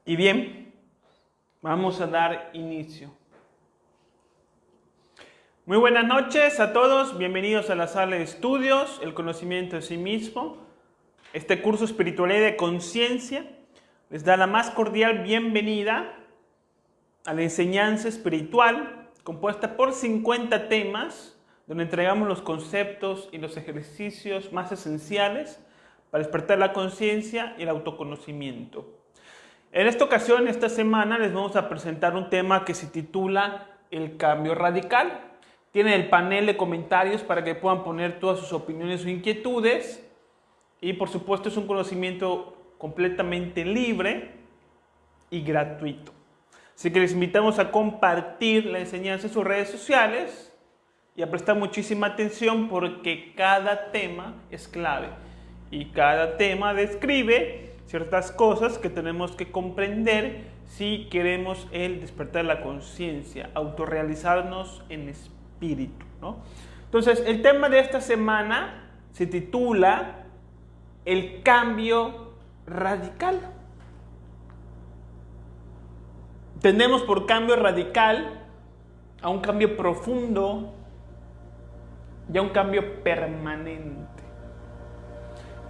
Y bien, vamos a dar inicio. Muy buenas noches a todos, bienvenidos a la sala de estudios, el conocimiento de sí mismo. Este curso Espiritualidad de Conciencia les da la más cordial bienvenida a la enseñanza espiritual compuesta por 50 temas donde entregamos los conceptos y los ejercicios más esenciales para despertar la conciencia y el autoconocimiento. En esta ocasión, esta semana, les vamos a presentar un tema que se titula El cambio radical. Tienen el panel de comentarios para que puedan poner todas sus opiniones o inquietudes. Y por supuesto es un conocimiento completamente libre y gratuito. Así que les invitamos a compartir la enseñanza en sus redes sociales y a prestar muchísima atención porque cada tema es clave. Y cada tema describe ciertas cosas que tenemos que comprender si queremos el despertar la conciencia, autorrealizarnos en espíritu, ¿no? Entonces, el tema de esta semana se titula El cambio radical. Entendemos por cambio radical a un cambio profundo y a un cambio permanente,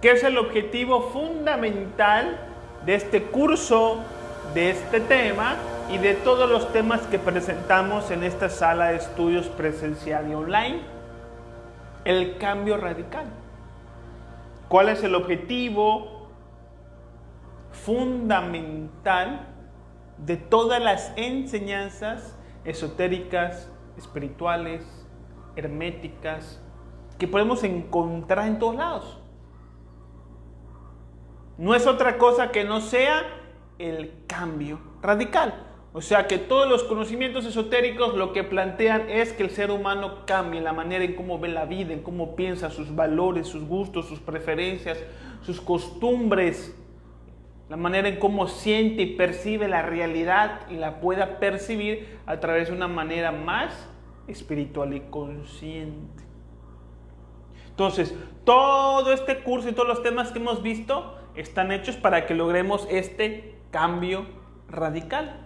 que es el objetivo fundamental de este curso, de este tema y de todos los temas que presentamos en esta sala de estudios presencial y online. El cambio radical. ¿Cuál es el objetivo fundamental de todas las enseñanzas esotéricas, espirituales, herméticas, que podemos encontrar en todos lados? No es otra cosa que no sea el cambio radical. O sea que todos los conocimientos esotéricos lo que plantean es que el ser humano cambie la manera en cómo ve la vida, en cómo piensa, sus valores, sus gustos, sus preferencias, sus costumbres, la manera en cómo siente y percibe la realidad y la pueda percibir a través de una manera más espiritual y consciente. Entonces, todo este curso y todos los temas que hemos visto están hechos para que logremos este cambio radical.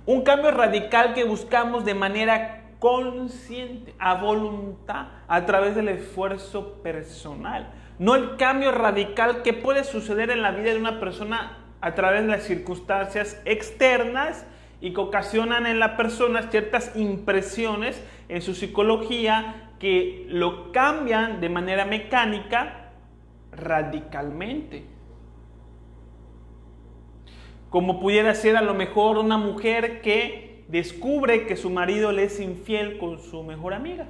Un cambio radical que buscamos de manera consciente, a voluntad, a través del esfuerzo personal. No el cambio radical que puede suceder en la vida de una persona a través de las circunstancias externas y que ocasionan en la persona ciertas impresiones en su psicología que lo cambian de manera mecánica radicalmente. Como pudiera ser a lo mejor una mujer que descubre que su marido le es infiel con su mejor amiga.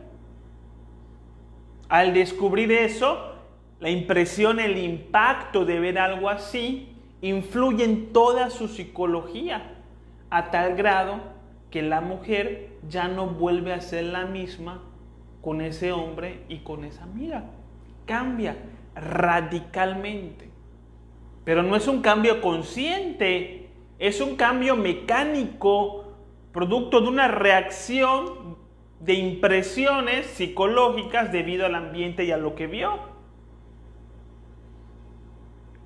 Al descubrir eso, la impresión, el impacto de ver algo así, influye en toda su psicología, a tal grado que la mujer ya no vuelve a ser la misma con ese hombre y con esa amiga. Cambia radicalmente. Pero no es un cambio consciente, es un cambio mecánico, producto de una reacción de impresiones psicológicas debido al ambiente y a lo que vio.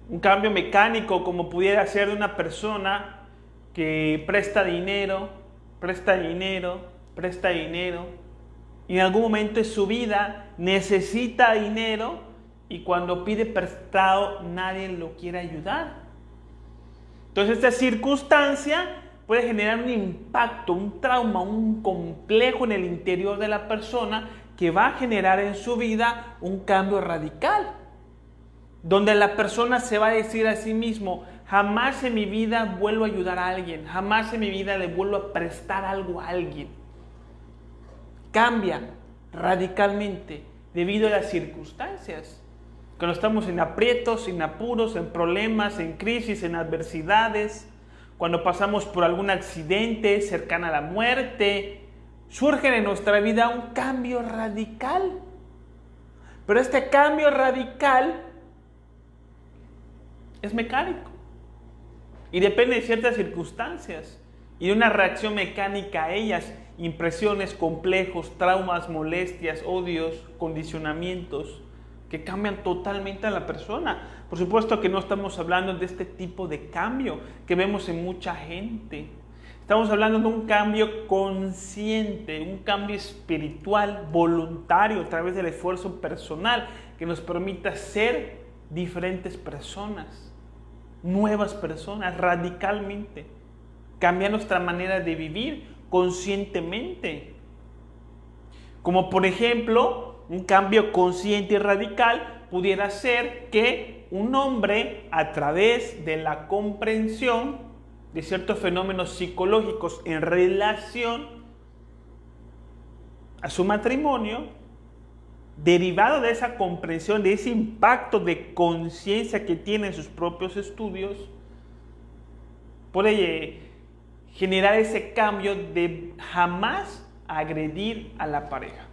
Un cambio mecánico como pudiera ser de una persona que presta dinero, y en algún momento de su vida necesita dinero. Y cuando pide prestado, nadie lo quiere ayudar. Entonces, esta circunstancia puede generar un impacto, un trauma, un complejo en el interior de la persona que va a generar en su vida un cambio radical. Donde la persona se va a decir a sí mismo, jamás en mi vida vuelvo a ayudar a alguien, jamás en mi vida le vuelvo a prestar algo a alguien. Cambia radicalmente debido a las circunstancias. Cuando estamos en aprietos, en apuros, en problemas, en crisis, en adversidades, cuando pasamos por algún accidente cercano a la muerte, surge en nuestra vida un cambio radical. Pero este cambio radical es mecánico y depende de ciertas circunstancias y de una reacción mecánica a ellas, impresiones, complejos, traumas, molestias, odios, condicionamientos, que cambian totalmente a la persona. Por supuesto que no estamos hablando de este tipo de cambio que vemos en mucha gente. Estamos hablando de un cambio consciente, un cambio espiritual, voluntario, a través del esfuerzo personal, que nos permita ser diferentes personas, nuevas personas, radicalmente. Cambiar nuestra manera de vivir conscientemente. Como por ejemplo, un cambio consciente y radical pudiera ser que un hombre, a través de la comprensión de ciertos fenómenos psicológicos en relación a su matrimonio, derivado de esa comprensión, de ese impacto de conciencia que tiene en sus propios estudios, puede generar ese cambio de jamás agredir a la pareja.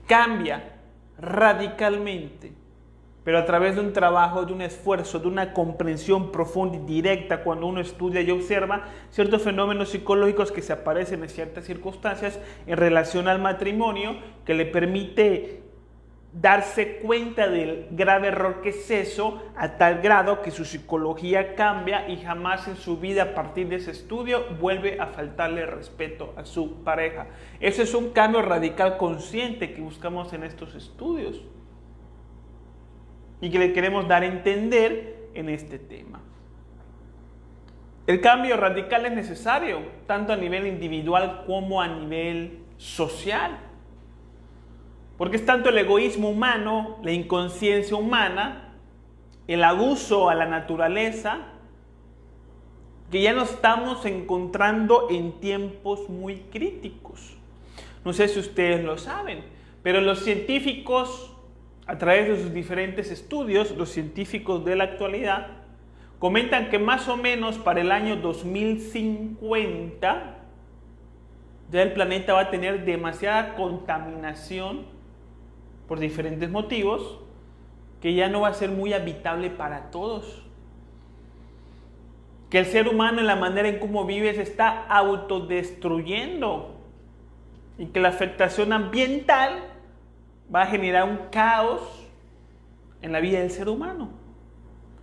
Cambia radicalmente, pero a través de un trabajo, de un esfuerzo, de una comprensión profunda y directa, cuando uno estudia y observa ciertos fenómenos psicológicos que se aparecen en ciertas circunstancias en relación al matrimonio, que le permite darse cuenta del grave error que es eso, a tal grado que su psicología cambia y jamás en su vida, a partir de ese estudio, vuelve a faltarle respeto a su pareja. Ese es un cambio radical consciente que buscamos en estos estudios y que le queremos dar a entender en este tema. El cambio radical es necesario, tanto a nivel individual como a nivel social. Porque es tanto el egoísmo humano, la inconsciencia humana, el abuso a la naturaleza, que ya nos estamos encontrando en tiempos muy críticos. No sé si ustedes lo saben, pero los científicos, a través de sus diferentes estudios, los científicos de la actualidad, comentan que más o menos para el año 2050, ya el planeta va a tener demasiada contaminación por diferentes motivos, que ya no va a ser muy habitable para todos. Que el ser humano, en la manera en cómo vive, se está autodestruyendo. Y que la afectación ambiental va a generar un caos en la vida del ser humano.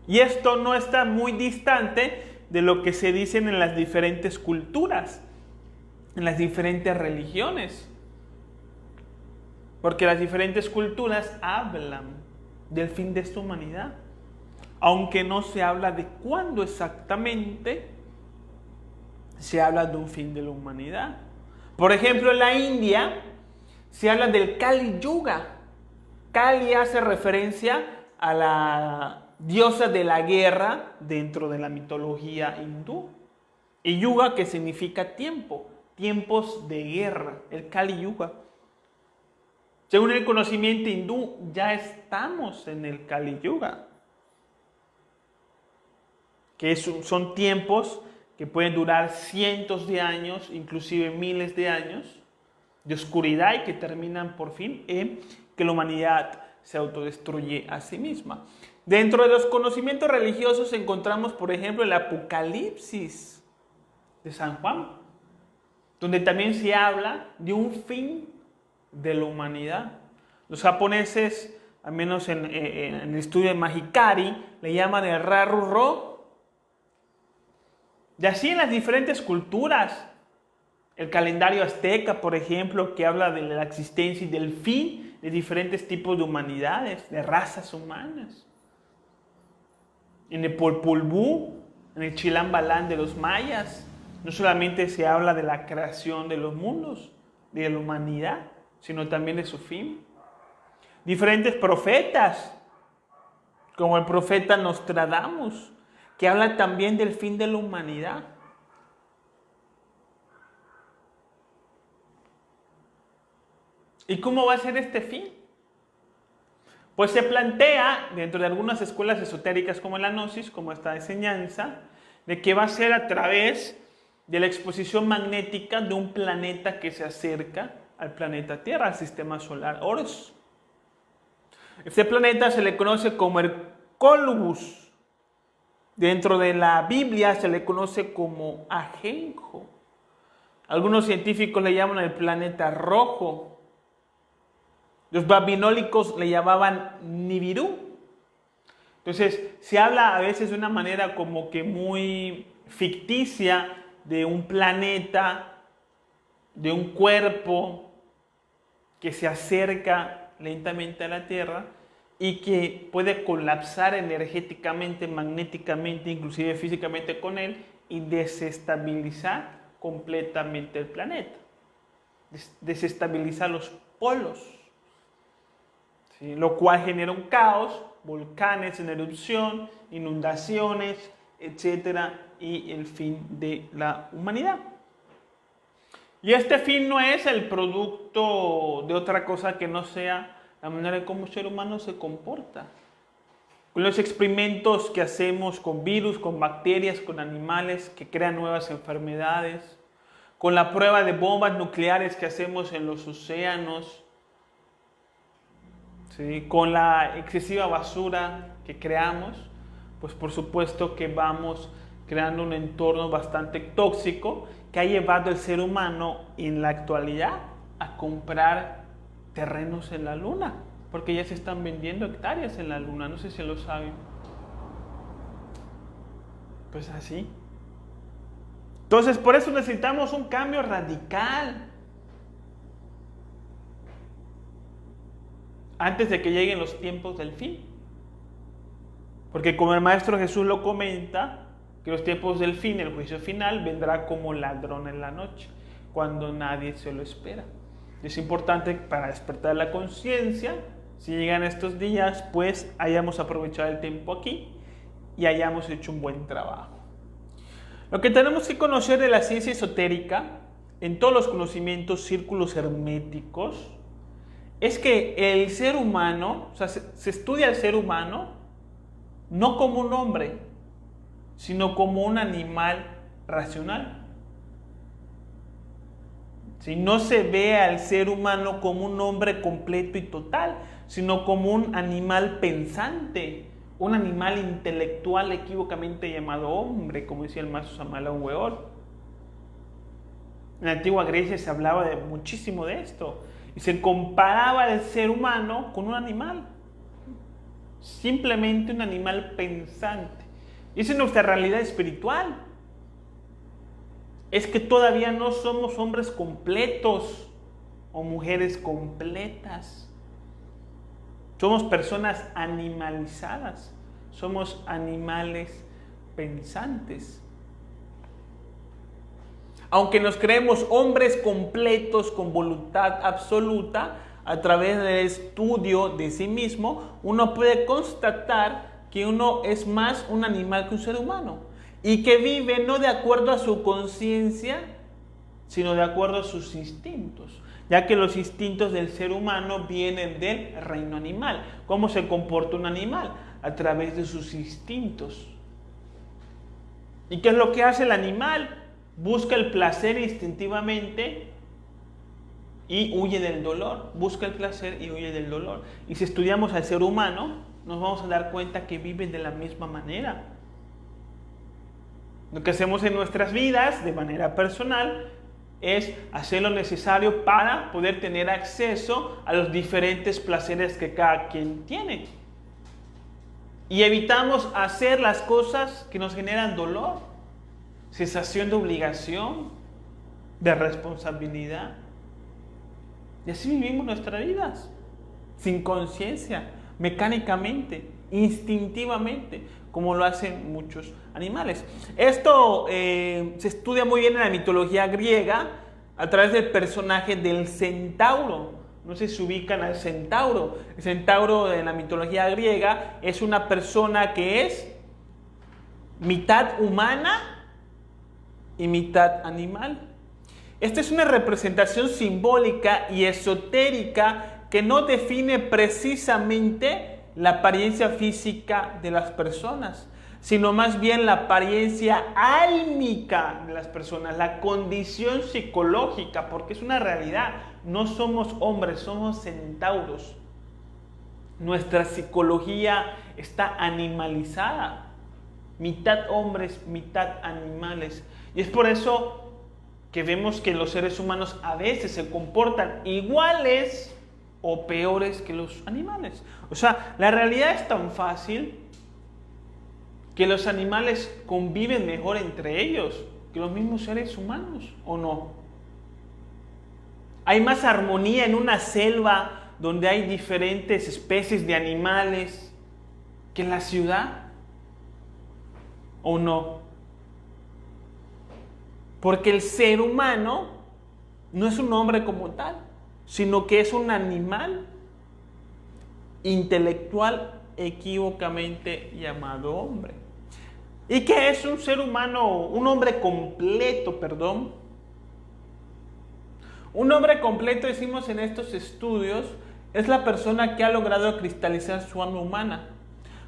Y esto no está muy distante de lo que se dicen en las diferentes culturas, en las diferentes religiones. Porque las diferentes culturas hablan del fin de esta humanidad, aunque no se habla de cuándo exactamente, se habla de un fin de la humanidad. Por ejemplo, en la India se habla del Kali Yuga. Kali hace referencia a la diosa de la guerra dentro de la mitología hindú. Y Yuga, que significa tiempo, tiempos de guerra, el Kali Yuga. Según el conocimiento hindú, ya estamos en el Kali Yuga, que son tiempos que pueden durar cientos de años, inclusive miles de años, de oscuridad, y que terminan por fin en que la humanidad se autodestruye a sí misma. Dentro de los conocimientos religiosos encontramos, por ejemplo, el Apocalipsis de San Juan, donde también se habla de un fin de la humanidad. Los japoneses, al menos en el estudio de Mahikari, le llaman el Raru-ro. Y así en las diferentes culturas, el calendario azteca, por ejemplo, que habla de la existencia y del fin de diferentes tipos de humanidades, de razas humanas. En el Popol Vuh, en el Chilam Balam de los mayas, no solamente se habla de la creación de los mundos, de la humanidad, sino también de su fin. Diferentes profetas, como el profeta Nostradamus, que habla también del fin de la humanidad. ¿Y cómo va a ser este fin? Pues se plantea dentro de algunas escuelas esotéricas como la Gnosis, como esta enseñanza, de que va a ser a través de la exposición magnética de un planeta que se acerca al planeta Tierra, al sistema solar Horus. Este planeta se le conoce como Hercólubus. Dentro de la Biblia se le conoce como Ajenjo. Algunos científicos le llaman el planeta rojo. Los babilónicos le llamaban Nibiru. Entonces, se habla a veces de una manera como que muy ficticia de un planeta, de un cuerpo que se acerca lentamente a la Tierra y que puede colapsar energéticamente, magnéticamente, inclusive físicamente con él y desestabilizar completamente el planeta. Desestabilizar los polos, ¿sí? Lo cual genera un caos, volcanes en erupción, inundaciones, etcétera, y el fin de la humanidad. Y este fin no es el producto de otra cosa que no sea la manera en cómo el ser humano se comporta. Con los experimentos que hacemos con virus, con bacterias, con animales que crean nuevas enfermedades, con la prueba de bombas nucleares que hacemos en los océanos, ¿sí? Con la excesiva basura que creamos, pues por supuesto que vamos creando un entorno bastante tóxico que ha llevado al ser humano en la actualidad a comprar terrenos en la luna, porque ya se están vendiendo hectáreas en la luna, no sé si lo saben. Pues así. Entonces, por eso necesitamos un cambio radical antes de que lleguen los tiempos del fin. Porque como el Maestro Jesús lo comenta, que los tiempos del fin, el juicio final, vendrá como ladrón en la noche, cuando nadie se lo espera. Es importante para despertar la conciencia, si llegan estos días, pues hayamos aprovechado el tiempo aquí y hayamos hecho un buen trabajo. Lo que tenemos que conocer de la ciencia esotérica, en todos los conocimientos, círculos herméticos, es que el ser humano, o sea, se estudia al ser humano no como un hombre, sino como un animal racional. Si no se ve al ser humano como un hombre completo y total, sino como un animal pensante, un animal intelectual equívocamente llamado hombre, como decía el maestro Samael Aun Weor. En la antigua Grecia se hablaba muchísimo de esto y se comparaba al ser humano con un animal, simplemente un animal pensante. Y esa es nuestra realidad espiritual. Es que todavía no somos hombres completos o mujeres completas. Somos personas animalizadas. Somos animales pensantes. Aunque nos creemos hombres completos con voluntad absoluta, a través del estudio de sí mismo, uno puede constatar que uno es más un animal que un ser humano y que vive no de acuerdo a su conciencia, sino de acuerdo a sus instintos, ya que los instintos del ser humano vienen del reino animal. ¿Cómo se comporta un animal? A través de sus instintos. ¿Y qué es lo que hace el animal? Busca el placer instintivamente y huye del dolor. Busca el placer y huye del dolor. Y si estudiamos al ser humano, nos vamos a dar cuenta que vive de la misma manera. Lo que hacemos en nuestras vidas de manera personal es hacer lo necesario para poder tener acceso a los diferentes placeres que cada quien tiene. Y evitamos hacer las cosas que nos generan dolor, sensación de obligación, de responsabilidad. Y así vivimos nuestras vidas, sin conciencia, mecánicamente, instintivamente, como lo hacen muchos animales. Esto se estudia muy bien en la mitología griega a través del personaje del centauro. No sé si se ubican al centauro. El centauro en la mitología griega es una persona que es mitad humana y mitad animal. Esta es una representación simbólica y esotérica que no define precisamente la apariencia física de las personas, sino más bien la apariencia álmica de las personas, la condición psicológica, porque es una realidad. No somos hombres, somos centauros. Nuestra psicología está animalizada, mitad hombres, mitad animales. Y es por eso que vemos que los seres humanos a veces se comportan iguales o peores que los animales. O sea, la realidad es tan fácil que los animales conviven mejor entre ellos que los mismos seres humanos, ¿o no? Hay más armonía en una selva donde hay diferentes especies de animales que en la ciudad, ¿o no? Porque el ser humano no es un hombre como tal, sino que es un animal intelectual equívocamente llamado hombre. ¿Y qué es un ser humano? Un hombre completo, perdón. Un hombre completo, decimos en estos estudios, es la persona que ha logrado cristalizar su alma humana.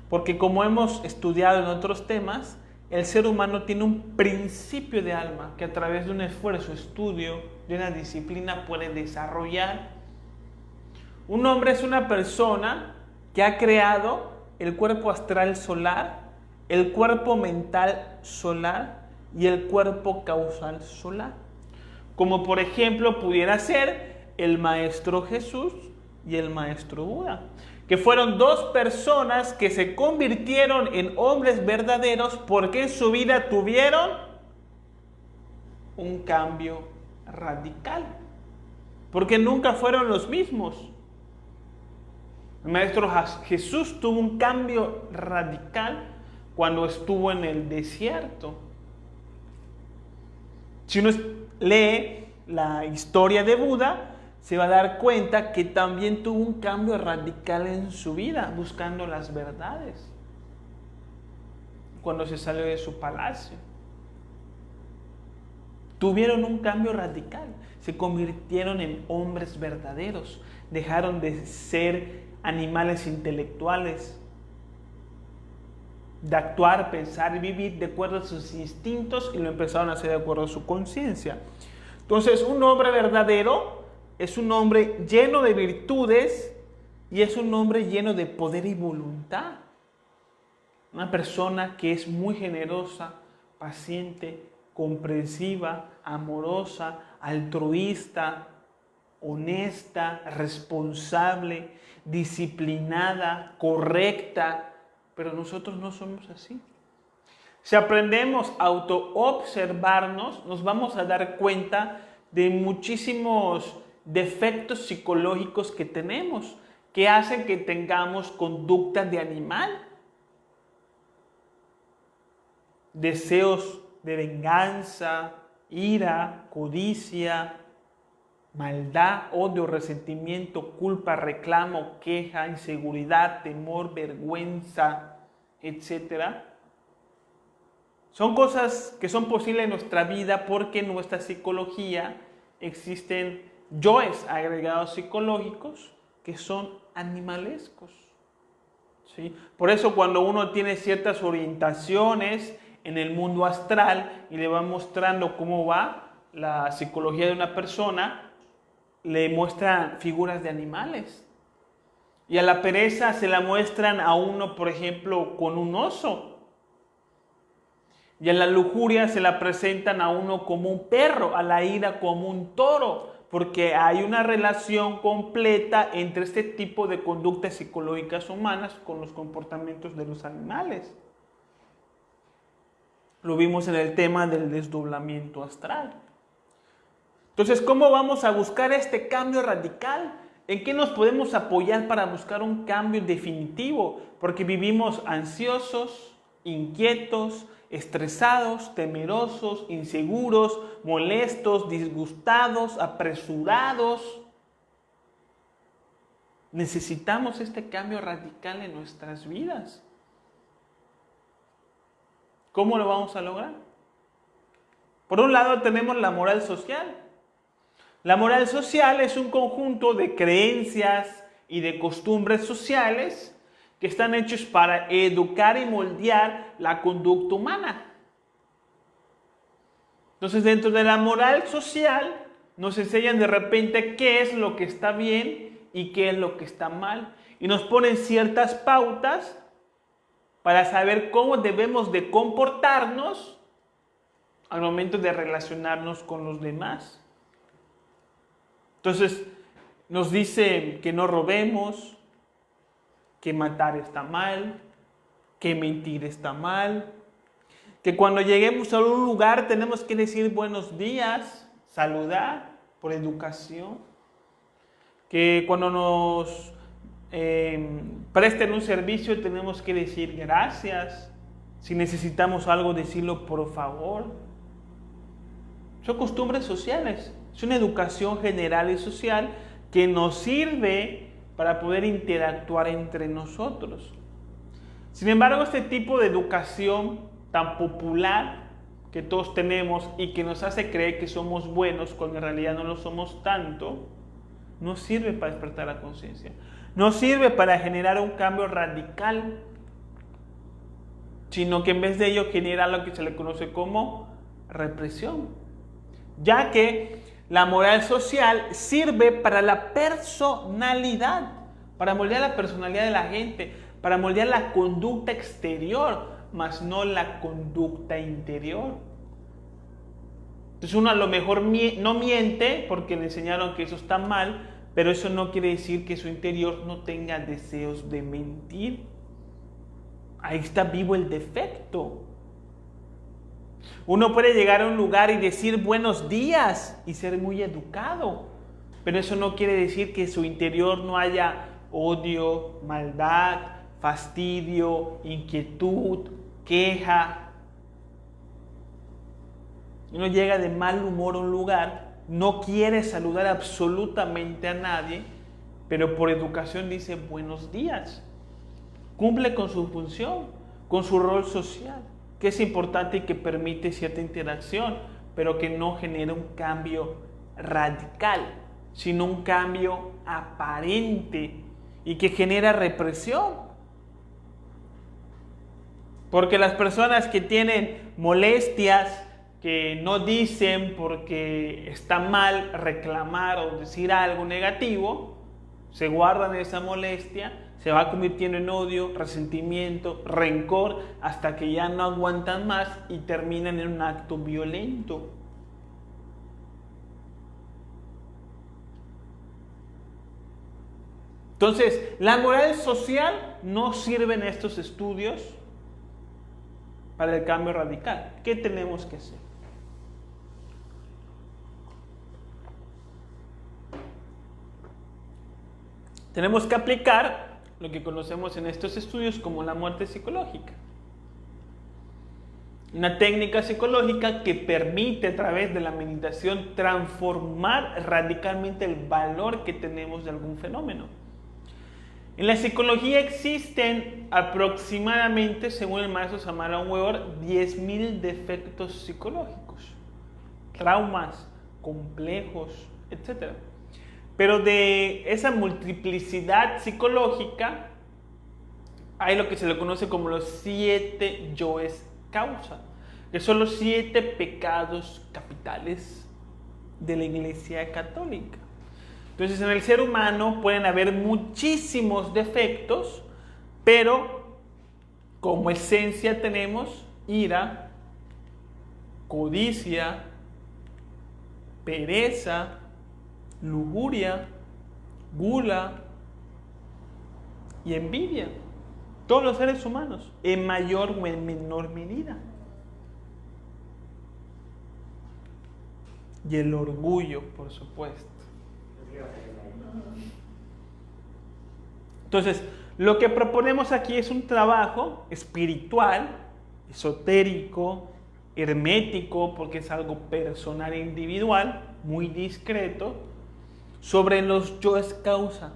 Porque como hemos estudiado en otros temas, el ser humano tiene un principio de alma que a través de un esfuerzo, estudio, de una disciplina puede desarrollar. Un hombre es una persona que ha creado el cuerpo astral solar, el cuerpo mental solar y el cuerpo causal solar. Como por ejemplo pudiera ser el Maestro Jesús y el Maestro Buda, que fueron dos personas que se convirtieron en hombres verdaderos porque en su vida tuvieron un cambio radical, porque nunca fueron los mismos. El Maestro Jesús tuvo un cambio radical cuando estuvo en el desierto. Si uno lee la historia de Buda, se va a dar cuenta que también tuvo un cambio radical en su vida, buscando las verdades, cuando se salió de su palacio. Tuvieron un cambio radical, se convirtieron en hombres verdaderos, dejaron de ser animales intelectuales, de actuar, pensar y vivir de acuerdo a sus instintos y lo empezaron a hacer de acuerdo a su conciencia. Entonces, un hombre verdadero es un hombre lleno de virtudes y es un hombre lleno de poder y voluntad. Una persona que es muy generosa, paciente, comprensiva, amorosa, altruista, honesta, responsable, disciplinada, correcta. Pero nosotros no somos así. Si aprendemos a autoobservarnos, nos vamos a dar cuenta de muchísimos defectos psicológicos que tenemos, que hacen que tengamos conducta de animal. Deseos de venganza, ira, codicia, maldad, odio, resentimiento, culpa, reclamo, queja, inseguridad, temor, vergüenza, etc. Son cosas que son posibles en nuestra vida porque en nuestra psicología existen yoes agregados psicológicos que son animalescos. ¿Sí? Por eso cuando uno tiene ciertas orientaciones en el mundo astral y le va mostrando cómo va la psicología de una persona, le muestran figuras de animales. Y a la pereza se la muestran a uno, por ejemplo, con un oso. Y a la lujuria se la presentan a uno como un perro, a la ira como un toro, porque hay una relación completa entre este tipo de conductas psicológicas humanas con los comportamientos de los animales. Lo vimos en el tema del desdoblamiento astral. Entonces, ¿cómo vamos a buscar este cambio radical? ¿En qué nos podemos apoyar para buscar un cambio definitivo? Porque vivimos ansiosos, inquietos, estresados, temerosos, inseguros, molestos, disgustados, apresurados. Necesitamos este cambio radical en nuestras vidas. ¿Cómo lo vamos a lograr? Por un lado tenemos la moral social. La moral social es un conjunto de creencias y de costumbres sociales que están hechos para educar y moldear la conducta humana. Entonces, dentro de la moral social nos enseñan de repente qué es lo que está bien y qué es lo que está mal. Y nos ponen ciertas pautas para saber cómo debemos de comportarnos al momento de relacionarnos con los demás. Entonces, Nos dice que no robemos, que matar está mal, que mentir está mal, que cuando lleguemos a un lugar tenemos que decir buenos días, saludar por educación, que cuando nos presten un servicio tenemos que decir gracias, si necesitamos algo decirlo por favor. Son costumbres sociales, es una educación general y social que nos sirve para poder interactuar entre nosotros. Sin embargo, este tipo de educación tan popular que todos tenemos y que nos hace creer que somos buenos cuando en realidad no lo somos tanto, no sirve para despertar la conciencia. No sirve para generar un cambio radical, sino que en vez de ello genera lo que se le conoce como represión. Ya que la moral social sirve para la personalidad, para moldear la personalidad de la gente, para moldear la conducta exterior, mas no la conducta interior. Entonces uno a lo mejor no miente porque le enseñaron que eso está mal, pero eso no quiere decir que su interior no tenga deseos de mentir. Ahí está vivo el defecto. Uno puede llegar a un lugar y decir buenos días y ser muy educado, pero eso no quiere decir que en su interior no haya odio, maldad, fastidio, inquietud, queja. Uno llega de mal humor a un lugar, no quiere saludar absolutamente a nadie, pero por educación dice buenos días. Cumple con su función, con su rol social, que es importante y que permite cierta interacción, pero que no genera un cambio radical, sino un cambio aparente y que genera represión. Porque las personas que tienen molestias, que no dicen porque está mal reclamar o decir algo negativo, se guardan esa molestia, se va convirtiendo en odio, resentimiento, rencor, hasta que ya no aguantan más y terminan en un acto violento. Entonces, la moral social no sirve en estos estudios para el cambio radical. ¿Qué tenemos que hacer? Tenemos que aplicar lo que conocemos en estos estudios como la muerte psicológica. Una técnica psicológica que permite a través de la meditación transformar radicalmente el valor que tenemos de algún fenómeno. En la psicología existen aproximadamente, según el maestro Samuel Weor, 10.000 defectos psicológicos, traumas, complejos, etc. Pero de esa multiplicidad psicológica hay lo que se le conoce como los 7 yoes causa, que son los 7 pecados capitales de la Iglesia Católica. Entonces, en el ser humano pueden haber muchísimos defectos, pero como esencia tenemos ira, codicia, pereza, lujuria, gula y envidia. Todos los seres humanos, en mayor o en menor medida. Y el orgullo, por supuesto. Entonces, lo que proponemos aquí es un trabajo espiritual, esotérico, hermético, porque es algo personal e individual, muy discreto, sobre los yoes causa,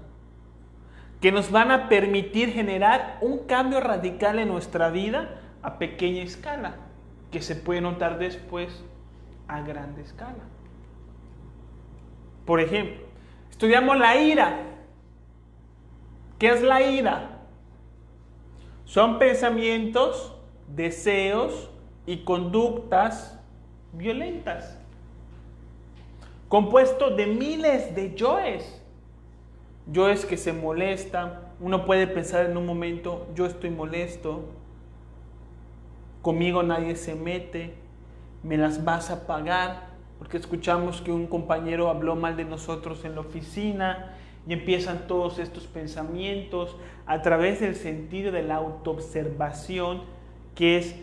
que nos van a permitir generar un cambio radical en nuestra vida a pequeña escala, que se puede notar después a gran escala. Por ejemplo, estudiamos la ira. ¿Qué es la ira? Son pensamientos, deseos y conductas violentas, compuesto de miles de yoes. Yoes que se molestan. Uno puede pensar en un momento, yo estoy molesto, conmigo nadie se mete, me las vas a pagar, porque escuchamos que un compañero habló mal de nosotros en la oficina, y empiezan todos estos pensamientos a través del sentido de la autoobservación, que es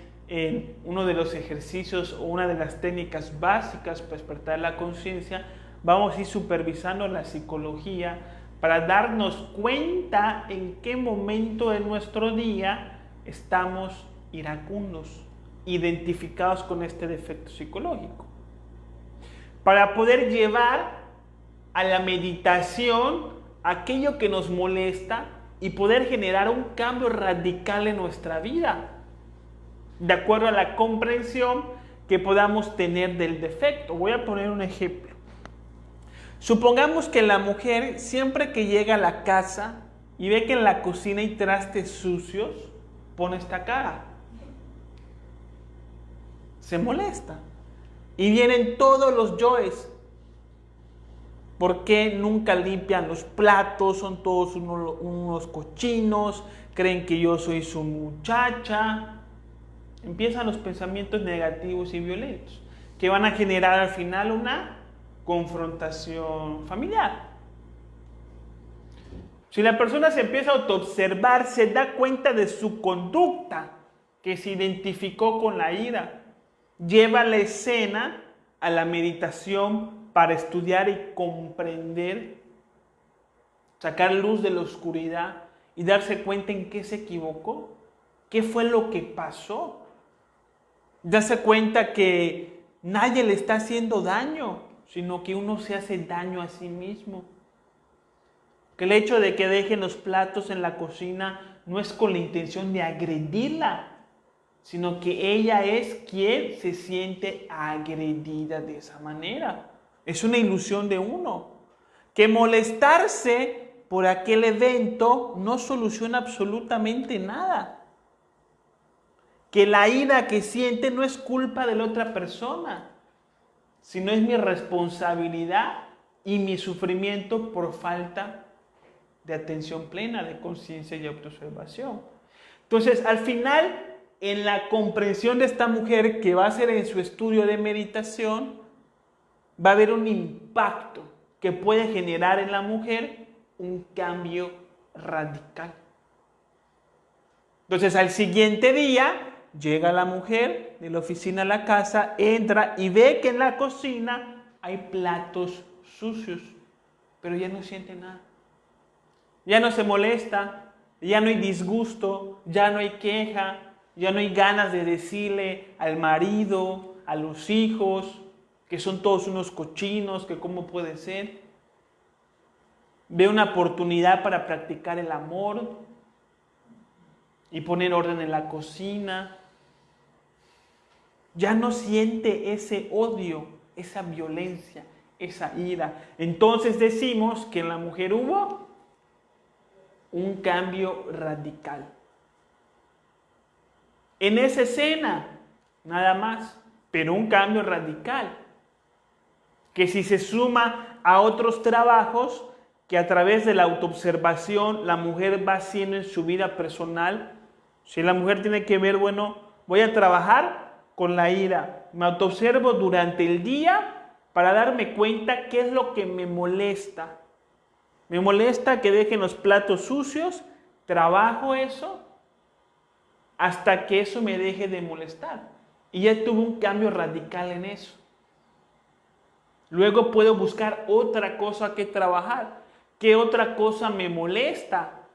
uno de los ejercicios o una de las técnicas básicas para despertar la conciencia. Vamos a ir supervisando la psicología para darnos cuenta en qué momento de nuestro día estamos iracundos, identificados con este defecto psicológico, para poder llevar a la meditación aquello que nos molesta y poder generar un cambio radical en nuestra vida, de acuerdo a la comprensión que podamos tener del defecto. Voy a poner un ejemplo. Supongamos que la mujer, siempre que llega a la casa y ve que en la cocina hay trastes sucios, pone esta cara. Se molesta. Y vienen todos los yoes. ¿Por qué nunca limpian los platos? Son todos unos cochinos. Creen que yo soy su muchacha. Empiezan los pensamientos negativos y violentos, que van a generar al final una confrontación familiar. Si la persona se empieza a autoobservar, se da cuenta de su conducta, que se identificó con la ira, lleva la escena a la meditación para estudiar y comprender, sacar luz de la oscuridad y darse cuenta en qué se equivocó, qué fue lo que pasó. Darse cuenta que nadie le está haciendo daño, sino que uno se hace daño a sí mismo. Que el hecho de que dejen los platos en la cocina no es con la intención de agredirla, sino que ella es quien se siente agredida de esa manera. Es una ilusión de uno. Que molestarse por aquel evento no soluciona absolutamente nada. Que la ira que siente no es culpa de la otra persona, sino es mi responsabilidad y mi sufrimiento por falta de atención plena, de conciencia y autoobservación. Entonces, al final, en la comprensión de esta mujer que va a hacer en su estudio de meditación, va a haber un impacto que puede generar en la mujer un cambio radical. Entonces, al siguiente día, llega la mujer de la oficina a la casa, entra y ve que en la cocina hay platos sucios, pero ya no siente nada. Ya no se molesta, ya no hay disgusto, ya no hay queja, ya no hay ganas de decirle al marido, a los hijos, que son todos unos cochinos, que cómo puede ser. Ve una oportunidad para practicar el amor y poner orden en la cocina. Ya no siente ese odio, esa violencia, esa ira. Entonces decimos que en la mujer hubo un cambio radical. En esa escena, nada más, pero un cambio radical. Que si se suma a otros trabajos que a través de la autoobservación la mujer va haciendo en su vida personal, si la mujer tiene que ver, bueno, voy a trabajar con la ira, me autoobservo durante el día para darme cuenta qué es lo que me molesta. Me molesta que dejen los platos sucios, trabajo eso hasta que eso me deje de molestar. Y ya tuve un cambio radical en eso. Luego puedo buscar otra cosa que trabajar. ¿Qué otra cosa me molesta?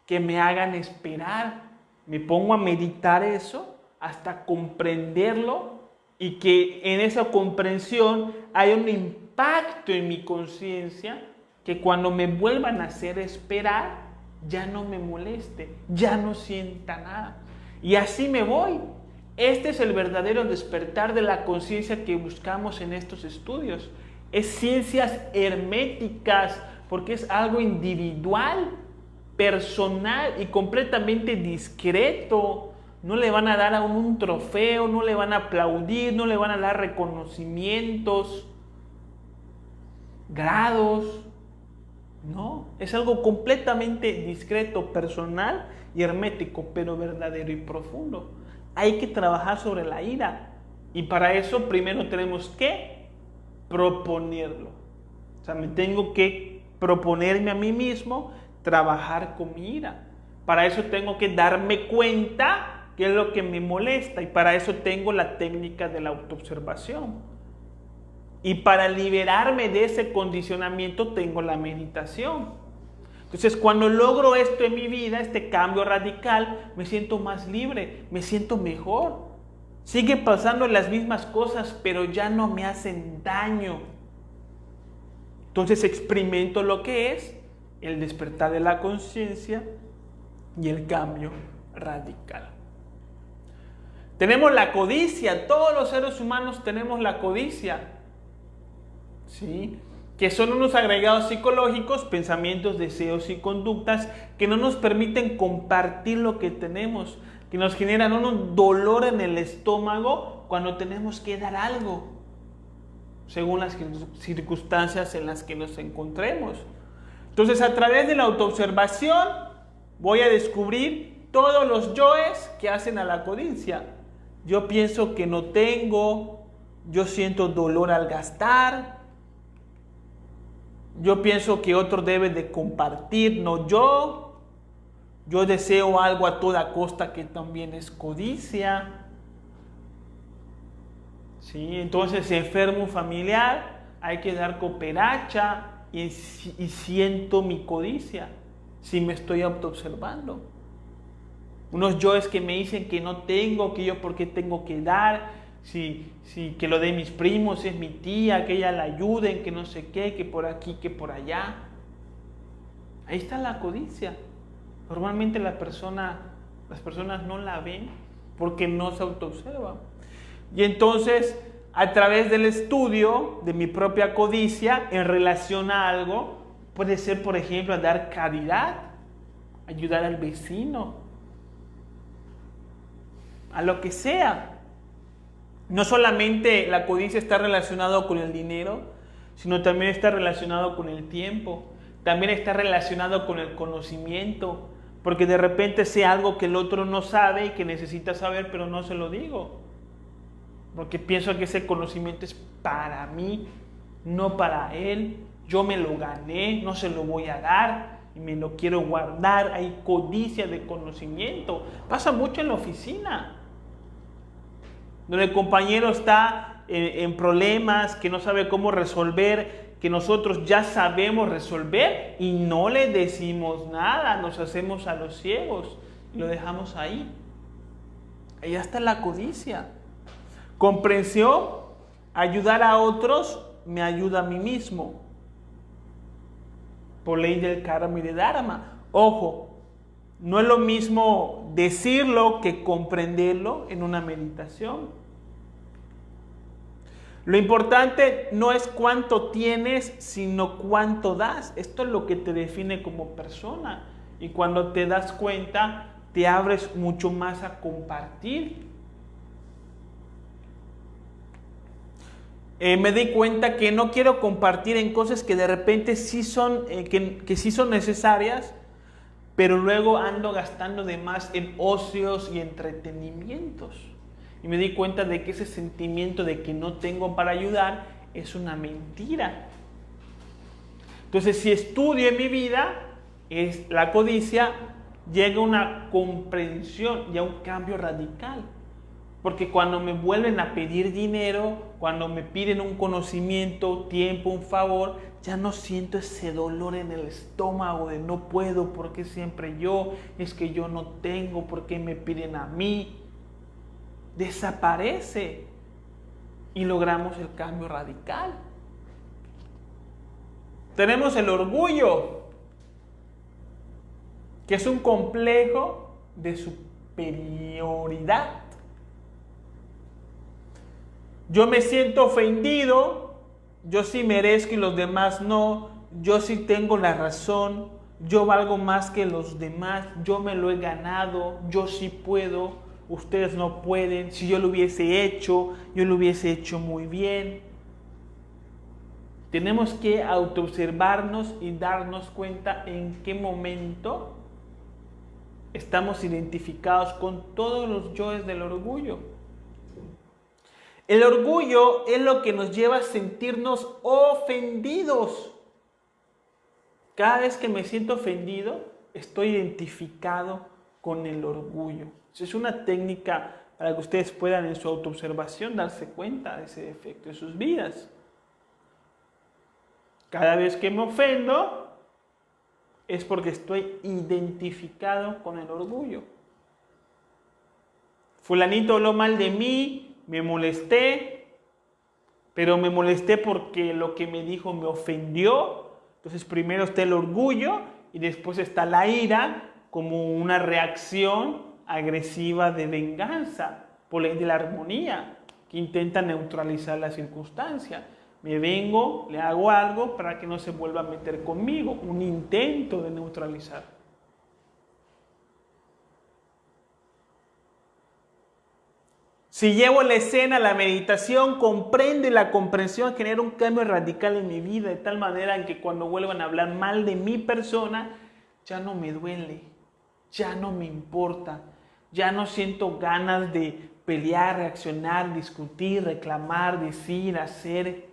Que me hagan esperar. Me pongo a meditar eso hasta comprenderlo y que en esa comprensión hay un impacto en mi conciencia que cuando me vuelvan a hacer esperar ya no me moleste, ya no sienta nada. Y así me voy. Este es el verdadero despertar de la conciencia que buscamos en estos estudios. Es ciencias herméticas porque es algo individual, personal y completamente discreto. No le van a dar a uno un trofeo, no le van a aplaudir, no le van a dar reconocimientos, grados. No, es algo completamente discreto, personal y hermético, pero verdadero y profundo. Hay que trabajar sobre la ira y para eso primero tenemos que proponerlo. O sea, me tengo que proponerme a mí mismo trabajar con mi ira. Para eso tengo que darme cuenta qué es lo que me molesta y para eso tengo la técnica de la autoobservación. Y para liberarme de ese condicionamiento tengo la meditación. Entonces, cuando logro esto en mi vida, este cambio radical, me siento más libre, me siento mejor. Sigue pasando las mismas cosas, pero ya no me hacen daño. Entonces experimento lo que es el despertar de la conciencia y el cambio radical. Tenemos la codicia, todos los seres humanos tenemos la codicia, ¿sí? Que son unos agregados psicológicos, pensamientos, deseos y conductas que no nos permiten compartir lo que tenemos, que nos generan un dolor en el estómago cuando tenemos que dar algo, según las circunstancias en las que nos encontremos. Entonces, a través de la autoobservación, voy a descubrir todos los yoes que hacen a la codicia. Yo pienso que no tengo, yo siento dolor al gastar, yo pienso que otro debe de compartir, no yo. Yo deseo algo a toda costa, que también es codicia. ¿Sí? Entonces, enfermo un familiar, hay que dar cooperacha y siento mi codicia si me estoy autoobservando. Unos yoes que me dicen que no tengo, que yo por qué tengo que dar, si que lo de mis primos, es mi tía, que ella la ayuden, que no sé qué, que por aquí, que por allá. Ahí está la codicia. Normalmente las personas no la ven porque no se autoobservan. Y entonces, a través del estudio de mi propia codicia en relación a algo, puede ser, por ejemplo, dar caridad, ayudar al vecino, a lo que sea. No solamente la codicia está relacionada con el dinero, sino también está relacionado con el tiempo, también está relacionado con el conocimiento, porque de repente sé algo que el otro no sabe y que necesita saber, pero no se lo digo, porque pienso que ese conocimiento es para mí, no para él. Yo me lo gané, no se lo voy a dar y me lo quiero guardar. Hay codicia de conocimiento. Pasa mucho en la oficina, donde el compañero está en problemas, que no sabe cómo resolver, que nosotros ya sabemos resolver y no le decimos nada, nos hacemos a los ciegos y lo dejamos ahí. Ahí está la codicia. Comprensión, ayudar a otros me ayuda a mí mismo, por ley del karma y de dharma. Ojo, no es lo mismo decirlo que comprenderlo en una meditación. Lo importante no es cuánto tienes, sino cuánto das. Esto es lo que te define como persona. Y cuando te das cuenta, te abres mucho más a compartir. Me di cuenta que no quiero compartir en cosas que de repente sí son, que sí son necesarias, pero luego ando gastando de más en ocios y entretenimientos. Y me di cuenta de que ese sentimiento de que no tengo para ayudar es una mentira. Entonces, si estudio en mi vida, es la codicia, llega a una comprensión y a un cambio radical. Porque cuando me vuelven a pedir dinero, cuando me piden un conocimiento, tiempo, un favor, ya no siento ese dolor en el estómago de no puedo, porque siempre yo, es que yo no tengo, porque me piden a mí. Desaparece y logramos el cambio radical. Tenemos el orgullo, que es un complejo de superioridad. Yo me siento ofendido, yo sí merezco y los demás no, yo sí tengo la razón, yo valgo más que los demás, yo me lo he ganado, yo sí puedo, ustedes no pueden, si yo lo hubiese hecho, yo lo hubiese hecho muy bien. Tenemos que autoobservarnos y darnos cuenta en qué momento estamos identificados con todos los yoes del orgullo. El orgullo es lo que nos lleva a sentirnos ofendidos. Cada vez que me siento ofendido, estoy identificado con el orgullo. Es una técnica para que ustedes puedan en su autoobservación darse cuenta de ese defecto en sus vidas. Cada vez que me ofendo, es porque estoy identificado con el orgullo. Fulanito habló mal de mí, me molesté, pero me molesté porque lo que me dijo me ofendió. Entonces primero está el orgullo y después está la ira como una reacción agresiva de venganza por ley de la armonía que intenta neutralizar la circunstancia. Me vengo, le hago algo para que no se vuelva a meter conmigo, un intento de neutralizar. Si llevo la escena, la meditación, comprende la comprensión, genera un cambio radical en mi vida, de tal manera que cuando vuelvan a hablar mal de mi persona, ya no me duele, ya no me importa, ya no siento ganas de pelear, reaccionar, discutir, reclamar, decir, hacer.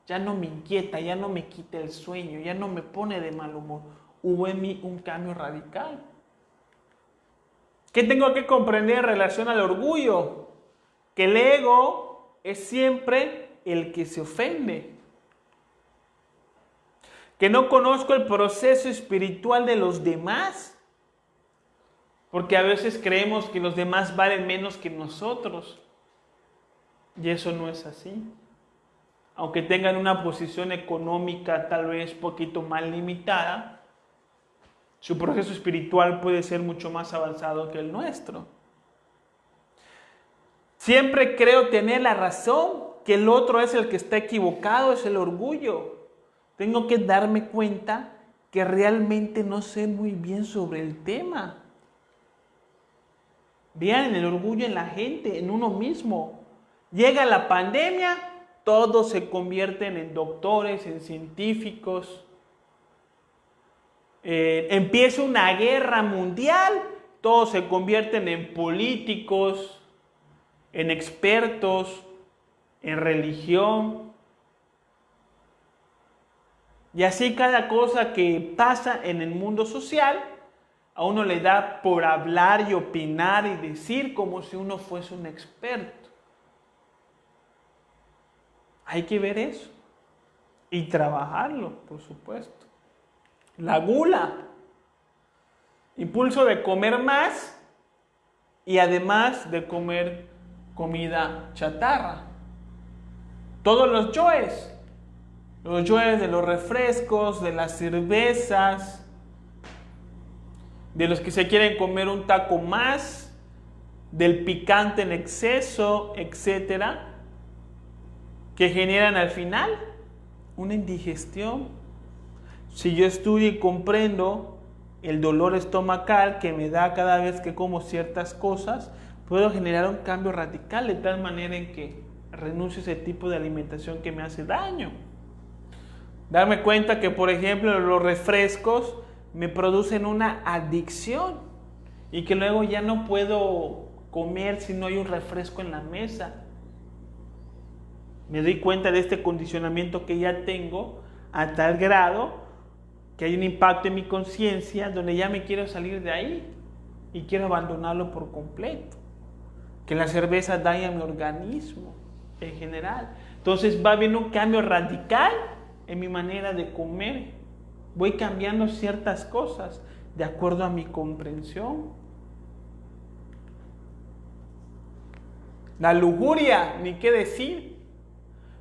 Ya no me inquieta, ya no me quita el sueño, ya no me pone de mal humor. Hubo en mí un cambio radical. ¿Qué tengo que comprender en relación al orgullo? Que el ego es siempre el que se ofende. Que no conozco el proceso espiritual de los demás. Porque a veces creemos que los demás valen menos que nosotros. Y eso no es así. Aunque tengan una posición económica tal vez poquito más limitada, su proceso espiritual puede ser mucho más avanzado que el nuestro. Siempre creo tener la razón, que el otro es el que está equivocado, es el orgullo. Tengo que darme cuenta que realmente no sé muy bien sobre el tema. Vean el orgullo en la gente, en uno mismo. Llega la pandemia, todos se convierten en doctores, en científicos. Empieza una guerra mundial, todos se convierten en políticos, en expertos, en religión. Y así cada cosa que pasa en el mundo social, a uno le da por hablar y opinar y decir como si uno fuese un experto. Hay que ver eso y trabajarlo, por supuesto. La gula, impulso de comer más y además de comer comida chatarra. Todos los yoes de los refrescos, de las cervezas, de los que se quieren comer un taco más, del picante en exceso, etcétera, que generan al final una indigestión. Si yo estudio y comprendo el dolor estomacal que me da cada vez que como ciertas cosas, puedo generar un cambio radical de tal manera en que renuncio a ese tipo de alimentación que me hace daño. Darme cuenta que, por ejemplo, los refrescos me producen una adicción y que luego ya no puedo comer si no hay un refresco en la mesa. Me doy cuenta de este condicionamiento que ya tengo a tal grado que hay un impacto en mi conciencia donde ya me quiero salir de ahí y quiero abandonarlo por completo. Que la cerveza daña a mi organismo en general. Entonces va habiendo un cambio radical en mi manera de comer. Voy cambiando ciertas cosas de acuerdo a mi comprensión. La lujuria, ni qué decir.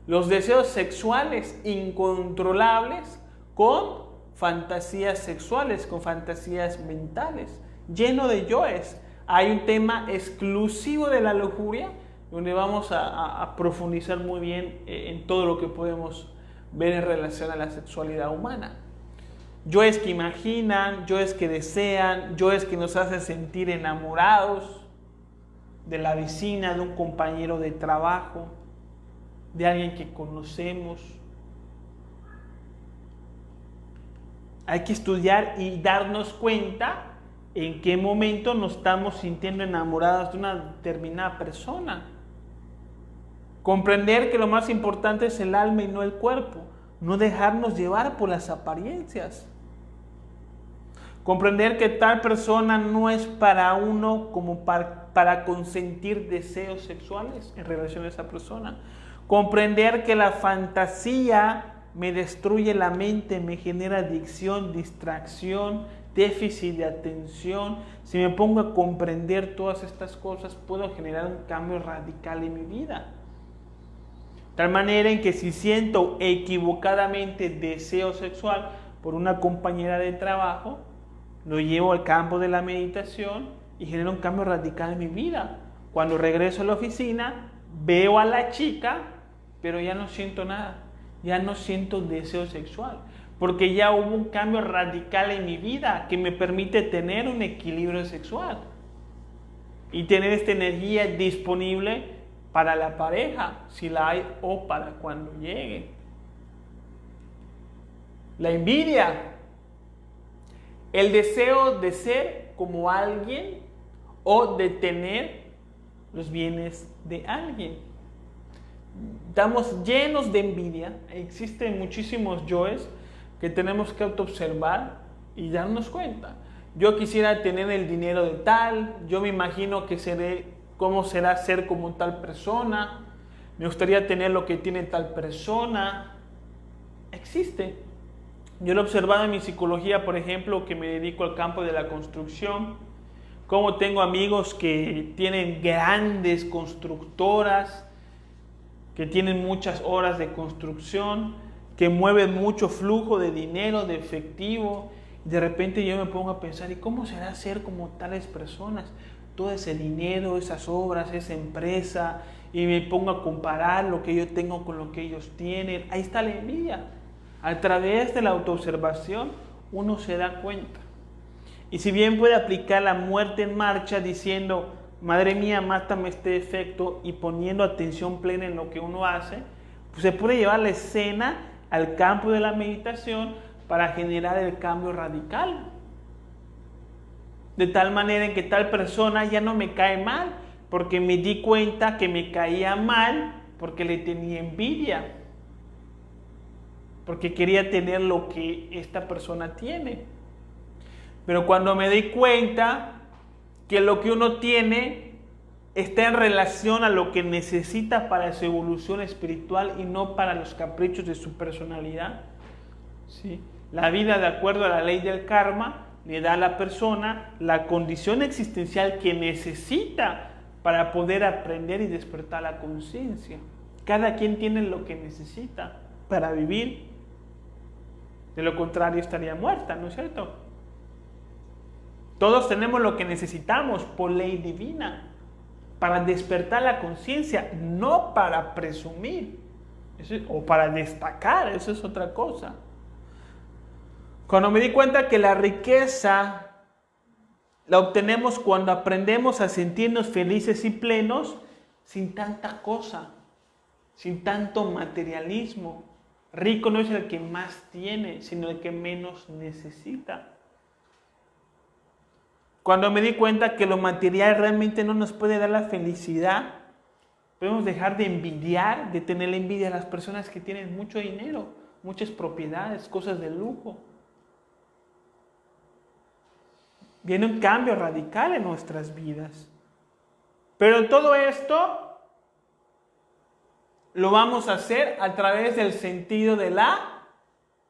Los deseos sexuales incontrolables con fantasías sexuales, con fantasías mentales, lleno de yoes. Hay un tema exclusivo de la lujuria donde vamos a profundizar muy bien en todo lo que podemos ver en relación a la sexualidad humana. Yoes que imaginan, yoes que desean, yoes que nos hacen sentir enamorados de la vecina, de un compañero de trabajo, de alguien que conocemos. Hay que estudiar y darnos cuenta en qué momento nos estamos sintiendo enamorados de una determinada persona. Comprender que lo más importante es el alma y no el cuerpo. No dejarnos llevar por las apariencias. Comprender que tal persona no es para uno como para consentir deseos sexuales en relación a esa persona. Comprender que la fantasía me destruye la mente, me genera adicción, distracción, déficit de atención. Si me pongo a comprender todas estas cosas, puedo generar un cambio radical en mi vida. De tal manera en que si siento equivocadamente deseo sexual por una compañera de trabajo, lo llevo al campo de la meditación y genero un cambio radical en mi vida. Cuando regreso a la oficina, veo a la chica, pero ya no siento nada. Ya no siento deseo sexual. Porque ya hubo un cambio radical en mi vida que me permite tener un equilibrio sexual. Y tener esta energía disponible para la pareja, si la hay, o para cuando llegue. La envidia. El deseo de ser como alguien o de tener los bienes de alguien. Estamos llenos de envidia. Existen muchísimos yoes que tenemos que autoobservar y darnos cuenta. Yo quisiera tener el dinero de tal, yo me imagino que cómo será ser como tal persona, me gustaría tener lo que tiene tal persona. Existe. Yo lo he observado en mi psicología, por ejemplo, que me dedico al campo de la construcción, como tengo amigos que tienen grandes constructoras, que tienen muchas horas de construcción, que mueven mucho flujo de dinero, de efectivo. Y de repente yo me pongo a pensar, ¿y cómo será ser como tales personas? Todo ese dinero, esas obras, esa empresa, y me pongo a comparar lo que yo tengo con lo que ellos tienen. Ahí está la envidia. A través de la autoobservación uno se da cuenta. Y si bien puede aplicar la muerte en marcha diciendo, madre mía, mátame este defecto, y poniendo atención plena en lo que uno hace, pues se puede llevar la escena al campo de la meditación para generar el cambio radical. De tal manera en que tal persona ya no me cae mal, porque me di cuenta que me caía mal porque le tenía envidia, porque quería tener lo que esta persona tiene. Pero cuando me di cuenta que lo que uno tiene está en relación a lo que necesita para su evolución espiritual y no para los caprichos de su personalidad, ¿sí? La vida, de acuerdo a la ley del karma, le da a la persona la condición existencial que necesita para poder aprender y despertar la conciencia. Cada quien tiene lo que necesita para vivir. De lo contrario estaría muerta, ¿no es cierto? Todos tenemos lo que necesitamos por ley divina para despertar la conciencia, no para presumir o para destacar, eso es otra cosa. Cuando me di cuenta que la riqueza la obtenemos cuando aprendemos a sentirnos felices y plenos sin tanta cosa, sin tanto materialismo. Rico no es el que más tiene, sino el que menos necesita. Cuando me di cuenta que lo material realmente no nos puede dar la felicidad, podemos dejar de envidiar, de tener la envidia a las personas que tienen mucho dinero, muchas propiedades, cosas de lujo. Viene un cambio radical en nuestras vidas. Pero todo esto lo vamos a hacer a través del sentido de la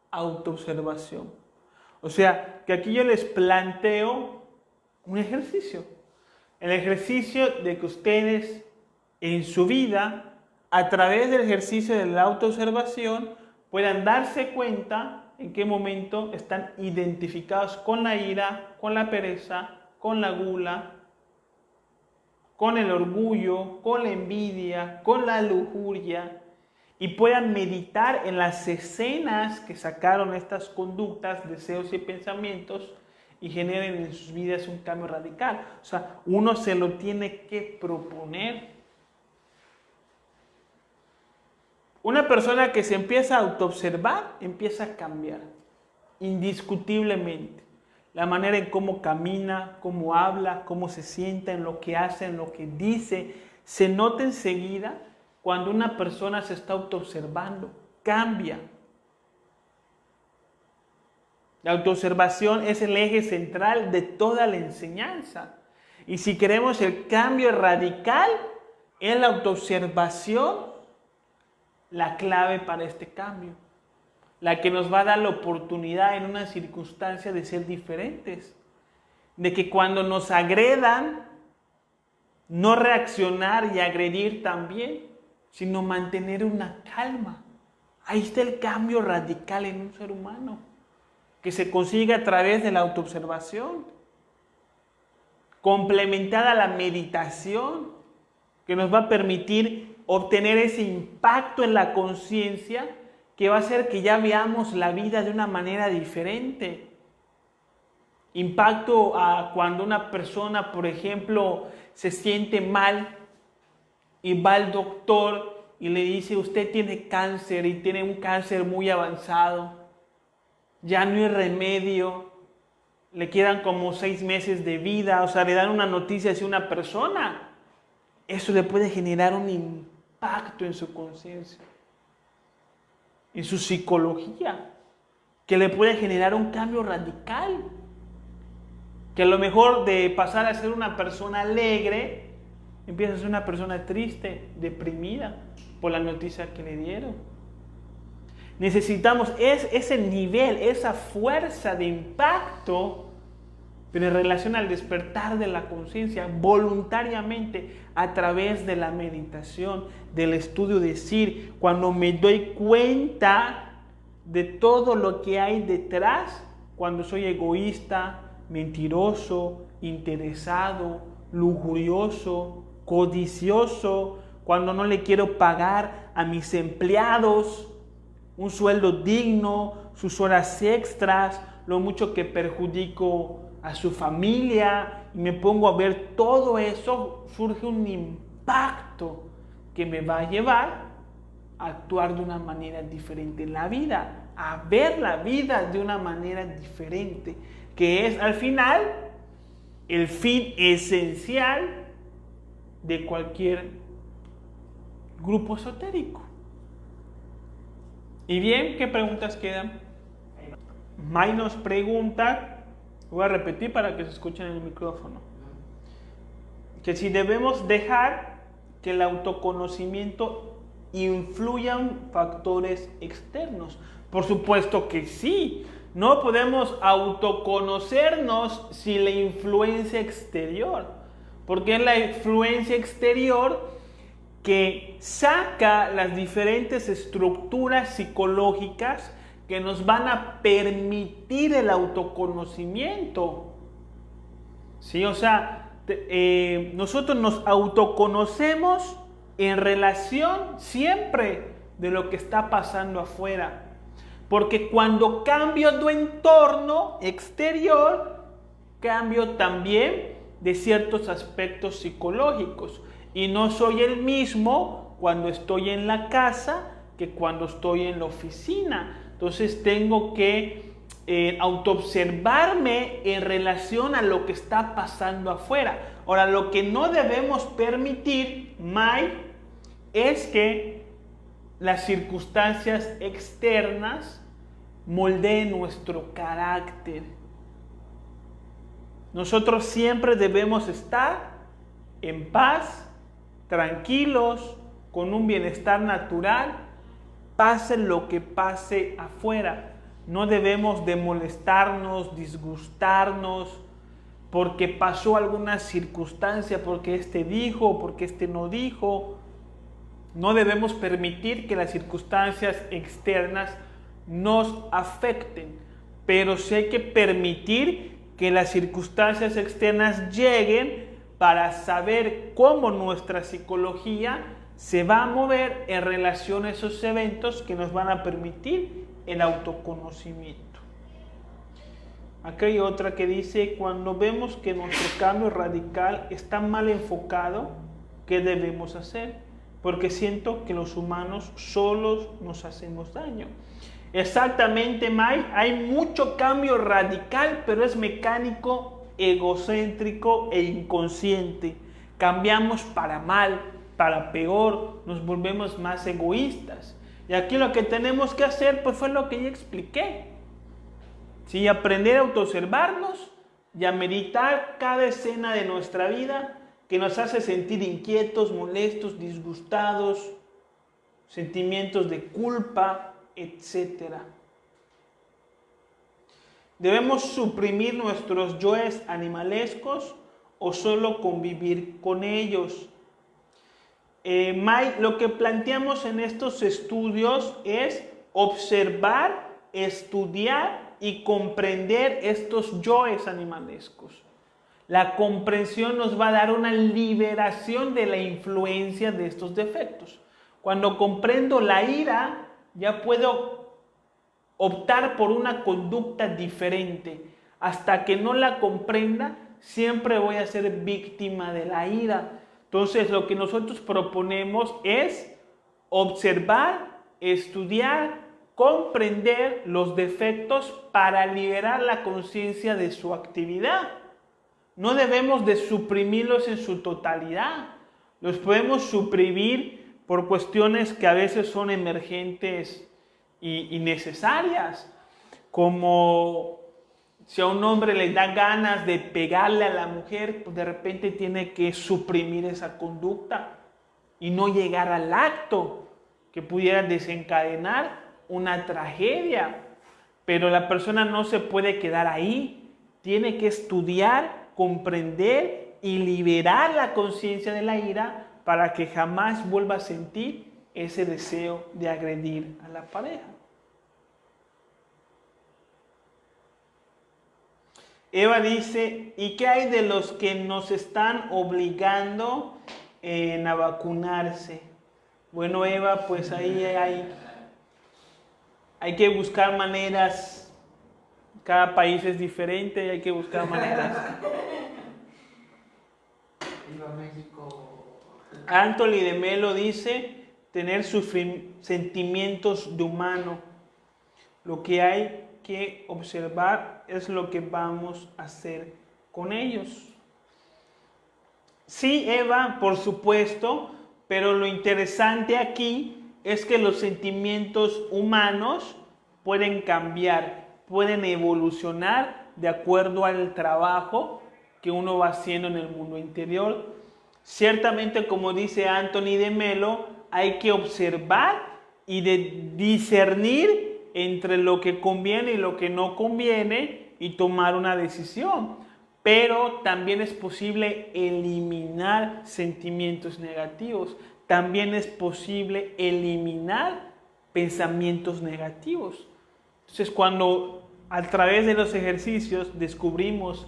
autoobservación. O sea, que aquí yo les planteo un ejercicio. El ejercicio de que ustedes en su vida, a través del ejercicio de la autoobservación, puedan darse cuenta en qué momento están identificados con la ira, con la pereza, con la gula, con el orgullo, con la envidia, con la lujuria, y puedan meditar en las escenas que sacaron estas conductas, deseos y pensamientos y generen en sus vidas un cambio radical. O sea, uno se lo tiene que proponer. Una persona que se empieza a autoobservar empieza a cambiar, indiscutiblemente. La manera en cómo camina, cómo habla, cómo se sienta, en lo que hace, en lo que dice, se nota enseguida cuando una persona se está autoobservando, cambia. La autoobservación es el eje central de toda la enseñanza. Y si queremos el cambio radical, es la autoobservación la clave para este cambio. La que nos va a dar la oportunidad en una circunstancia de ser diferentes. De que cuando nos agredan, no reaccionar y agredir también, sino mantener una calma. Ahí está el cambio radical en un ser humano, que se consigue a través de la autoobservación, complementada a la meditación, que nos va a permitir obtener ese impacto en la conciencia que va a hacer que ya veamos la vida de una manera diferente. Impacto a cuando una persona, por ejemplo, se siente mal y va al doctor y le dice: usted tiene cáncer y tiene un cáncer muy avanzado, ya no hay remedio, le quedan como 6 meses de vida, o sea, le dan una noticia hacia una persona. Eso le puede generar un impacto en su conciencia, en su psicología, que le puede generar un cambio radical. Que a lo mejor de pasar a ser una persona alegre, empieza a ser una persona triste, deprimida por la noticia que le dieron. Necesitamos ese nivel, esa fuerza de impacto, pero en relación al despertar de la conciencia, voluntariamente, a través de la meditación, del estudio, decir, cuando me doy cuenta de todo lo que hay detrás, cuando soy egoísta, mentiroso, interesado, lujurioso, codicioso, cuando no le quiero pagar a mis empleados un sueldo digno, sus horas extras, lo mucho que perjudico a su familia, y me pongo a ver todo eso, surge un impacto que me va a llevar a actuar de una manera diferente en la vida, a ver la vida de una manera diferente, que es al final el fin esencial de cualquier grupo esotérico. Y bien, ¿qué preguntas quedan? May nos pregunta, voy a repetir para que se escuche en el micrófono, que si debemos dejar que el autoconocimiento influyan factores externos. Por supuesto que sí. No podemos autoconocernos sin la influencia exterior, porque es la influencia exterior que saca las diferentes estructuras psicológicas que nos van a permitir el autoconocimiento. ¿Sí? O sea, nosotros nos autoconocemos en relación siempre de lo que está pasando afuera. Porque cuando cambio de entorno exterior, cambio también de ciertos aspectos psicológicos. Y no soy el mismo cuando estoy en la casa que cuando estoy en la oficina. Entonces tengo que autoobservarme en relación a lo que está pasando afuera. Ahora, lo que no debemos permitir, May, es que las circunstancias externas moldeen nuestro carácter. Nosotros siempre debemos estar en paz, tranquilos, con un bienestar natural, pase lo que pase afuera. No debemos de molestarnos, disgustarnos, porque pasó alguna circunstancia, porque este dijo, porque este no dijo. No debemos permitir que las circunstancias externas nos afecten, pero sí hay que permitir que las circunstancias externas lleguen para saber cómo nuestra psicología se va a mover en relación a esos eventos que nos van a permitir el autoconocimiento. Aquí hay otra que dice: cuando vemos que nuestro cambio radical está mal enfocado, ¿qué debemos hacer? Porque siento que los humanos solos nos hacemos daño. Exactamente, May, hay mucho cambio radical, pero es mecánico, egocéntrico e inconsciente. Cambiamos para mal, para peor, nos volvemos más egoístas. Y aquí lo que tenemos que hacer, pues fue lo que ya expliqué. ¿sí? Aprender a autoobservarnos y a meditar cada escena de nuestra vida que nos hace sentir inquietos, molestos, disgustados, sentimientos de culpa, etc. ¿Debemos suprimir nuestros yoes animalescos o solo convivir con ellos? Mike, lo que planteamos en estos estudios es observar, estudiar y comprender estos yoes animalescos. La comprensión nos va a dar una liberación de la influencia de estos defectos. Cuando comprendo la ira, ya puedo optar por una conducta diferente. Hasta que no la comprenda, siempre voy a ser víctima de la ira. Entonces, lo que nosotros proponemos es observar, estudiar, comprender los defectos para liberar la conciencia de su actividad. No debemos de suprimirlos en su totalidad. Los podemos suprimir por cuestiones que a veces son emergentes y necesarias, como si a un hombre le da ganas de pegarle a la mujer, pues de repente tiene que suprimir esa conducta y no llegar al acto que pudiera desencadenar una tragedia. Pero la persona no se puede quedar ahí, tiene que estudiar, comprender y liberar la conciencia de la ira para que jamás vuelva a sentir ese deseo de agredir a la pareja. Eva dice, ¿y qué hay de los que nos están obligando a vacunarse? Bueno, Eva, pues ahí hay que buscar maneras. Cada país es diferente y hay que buscar maneras. Viva México. Anthony de Melo dice, tener sentimientos de humano. Lo que hay que observar es lo que vamos a hacer con ellos. Sí, Eva, por supuesto, pero lo interesante aquí es que los sentimientos humanos pueden cambiar, pueden evolucionar de acuerdo al trabajo que uno va haciendo en el mundo interior. Ciertamente, como dice Anthony de Melo, hay que observar y discernir entre lo que conviene y lo que no conviene y tomar una decisión. Pero también es posible eliminar sentimientos negativos. También es posible eliminar pensamientos negativos. Entonces, cuando a través de los ejercicios descubrimos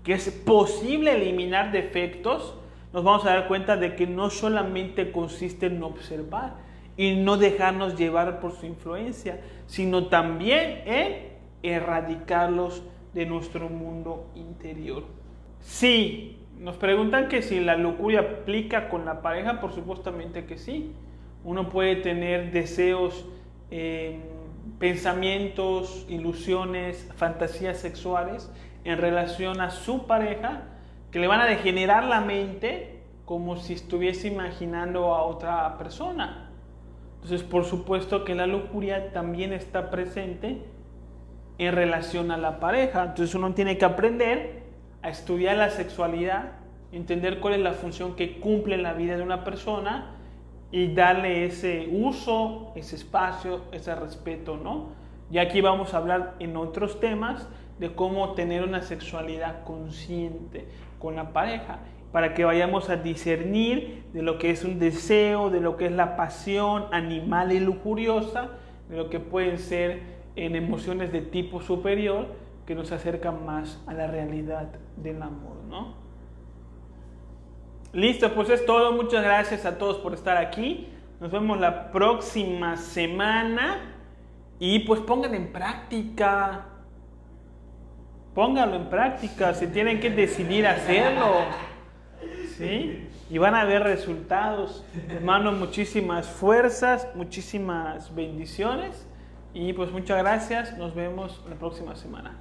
que es posible eliminar defectos, nos vamos a dar cuenta de que no solamente consiste en observar y no dejarnos llevar por su influencia, sino también en erradicarlos de nuestro mundo interior. Sí, nos preguntan que si la lujuria aplica con la pareja, por supuestamente que sí. Uno puede tener deseos, pensamientos, ilusiones, fantasías sexuales en relación a su pareja que le van a degenerar la mente como si estuviese imaginando a otra persona. Entonces, por supuesto que la lujuria también está presente en relación a la pareja. Entonces, uno tiene que aprender a estudiar la sexualidad, entender cuál es la función que cumple en la vida de una persona y darle ese uso, ese espacio, ese respeto, ¿no? Y aquí vamos a hablar en otros temas de cómo tener una sexualidad consciente con la pareja, para que vayamos a discernir de lo que es un deseo, de lo que es la pasión animal y lujuriosa, de lo que pueden ser en emociones de tipo superior que nos acercan más a la realidad del amor, ¿no? Listo, pues es todo. Muchas gracias a todos por estar aquí. Nos vemos la próxima semana y pues pónganlo en práctica. Pónganlo en práctica, se tienen que decidir a hacerlo, ¿sí? Y van a ver resultados. Hermano, muchísimas fuerzas, muchísimas bendiciones y pues muchas gracias. Nos vemos la próxima semana.